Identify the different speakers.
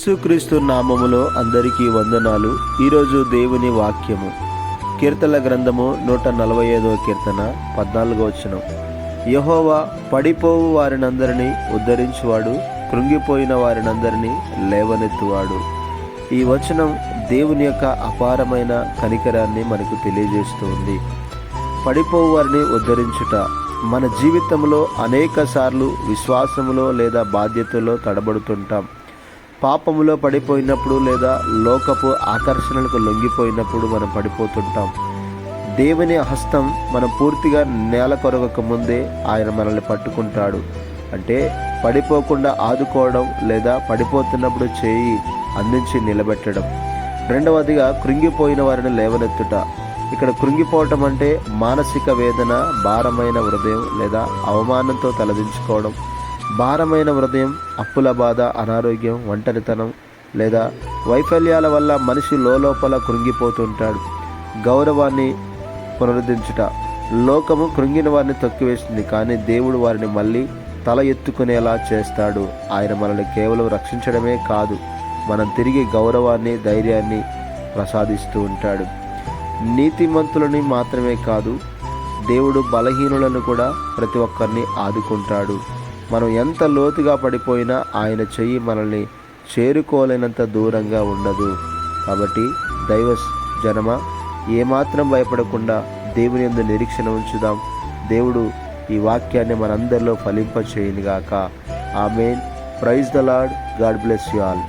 Speaker 1: యేసుక్రీస్తు నామములో అందరికీ వందనాలు. ఈరోజు దేవుని వాక్యము కీర్తనల గ్రంథము 145వ కీర్తన 14వ వచనం. యెహోవా పడిపోవు వారినందరినీ ఉద్ధరించువాడు, కృంగిపోయిన వారినందరినీ లేవనెత్తువాడు. ఈ వచనం దేవుని యొక్క అపారమైన కనికరాన్ని మనకు తెలియజేస్తుంది. పడిపోవు వారిని ఉద్ధరించుట. మన జీవితంలో అనేక సార్లు విశ్వాసములో లేదా బాధ్యతలో తడబడుతుంటాం. పాపములో పడిపోయినప్పుడు లేదా లోకపు ఆకర్షణలకు లొంగిపోయినప్పుడు మనం పడిపోతుంటాం. దేవుని హస్తం మనం పూర్తిగా నేల కొరగక ముందే ఆయన మనల్ని పట్టుకుంటాడు. అంటే పడిపోకుండా ఆదుకోవడం లేదా పడిపోతున్నప్పుడు చేయి అందించి నిలబెట్టడం. రెండవదిగా కృంగిపోయిన వారిని లేవనెత్తుట. ఇక్కడ కృంగిపోవటం అంటే మానసిక వేదన, భారమైన హృదయం లేదా అవమానంతో తలదించుకోవడం. భారమైన హృదయం, అప్పుల బాధ, అనారోగ్యం, ఒంటరితనం లేదా వైఫల్యాల వల్ల మనిషి లోపల కృంగిపోతుంటాడు. గౌరవాన్ని పునరుద్ధరించుట. లోకము కృంగిన వారిని తొక్కివేస్తుంది, కానీ దేవుడు వారిని మళ్ళీ తల ఎత్తుకునేలా చేస్తాడు. ఆయన మనల్ని కేవలం రక్షించడమే కాదు, మనం తిరిగి గౌరవాన్ని, ధైర్యాన్ని ప్రసాదిస్తూ ఉంటాడు. నీతిమంతులని మాత్రమే కాదు, దేవుడు బలహీనులను కూడా ప్రతి ఒక్కరిని ఆదుకుంటాడు. మనం ఎంత లోతుగా పడిపోయినా ఆయన చెయ్యి మనల్ని చేరుకోలేనంత దూరంగా ఉండదు. కాబట్టి దైవ జనమా, ఏమాత్రం భయపడకుండా దేవుని యందు నిరీక్షణ ఉంచుదాం. దేవుడు ఈ వాక్యాన్ని మనందరిలో ఫలింప చేయనుగాక. ఆమేన్. Praise the lord. God bless you all.